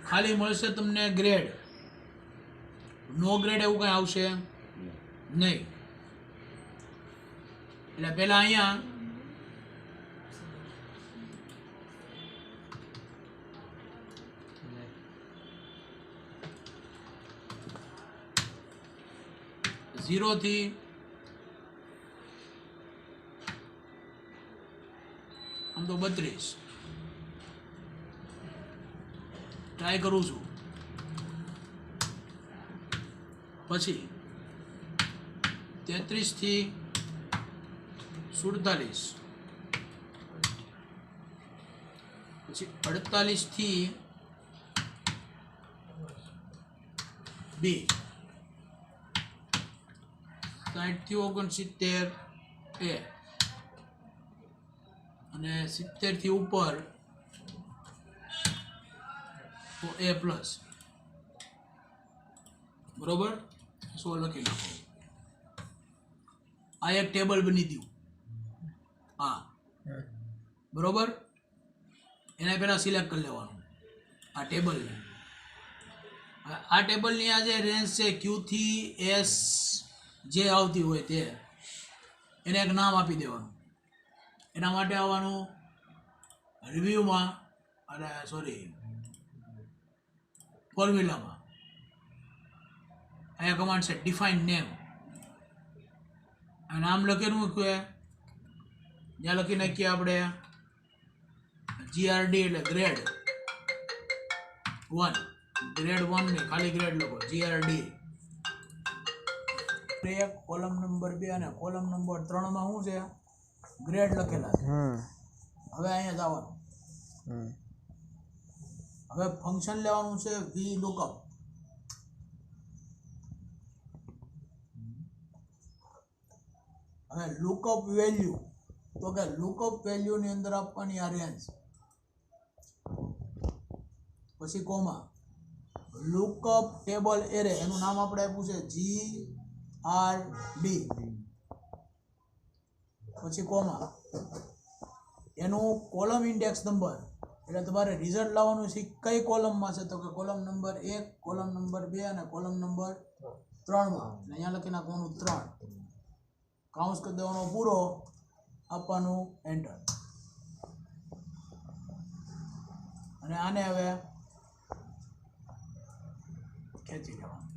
ખાલી મળશે તમને ગ્રેડ, નો ગ્રેડ એવું કંઈ આવશે નહીં. એટલે પહેલા અહીંયા ઝીરોથી આમ તો 32 ટ્રાય કરું છું. પછી 33 થી 47, પછી 48 થી 2, 60 થી 69 એ, અને 70 થી ઉપર તો A+. બરોબર, 100 લખી નાખો. આ એક ટેબલ બની ગયું. હા, બરોબર. એના પહેલા સિલેક્ટ કરી લેવાનું આ ટેબલને. આ ટેબલની આ જે રેન્જ છે Q થી S જે આવતી હોય તે, એને એક નામ આપી દેવાનું. એના માટે આવવાનું રિવ્યુમાં, અને સોરી ફોર્મ્યુલામાં. અહીંયા કમાન્ડ છે ડિફાઇન નેમ. આ નામ લખેલું કે જ્યાં લખી નાખીએ આપણે GRD એટલે ગ્રેડ 1, ગ્રેડ 1 ને ખાલી ગ્રેડ લખો GRD. કોલમ નંબર 2 અને કોલમ નંબર 3 માં શું છે? ગ્રેડ લખેલા છે. હવે અહીંયા જવાનું. હવે ફંક્શન લેવાનું છે VLOOKUP. હવે લુકઅપ વેલ્યુ, તો કે લુકઅપ વેલ્યુ ની અંદર આપવાની આ રેન્જ, પછી કોમા, લુકઅપ ટેબલ એરે, એનું નામ આપણે આપ્યું છે GRD, પછી કોમા, એનું કોલમ ઇન્ડેક્સ નંબર. એટલે તમારે રિઝલ્ટ લાવવાનું છે કઈ કોલમમાં છે, તો કે કોલમ નંબર 1, કોલમ નંબર 2 અને કોલમ નંબર 3 માં. અહીંયા લખી નાખવાનું 3, કાઉન્સ કરી દેવાનો પૂરો, આપવાનું એન્ટર. અને આને હવે ખેંચી લેવાનું.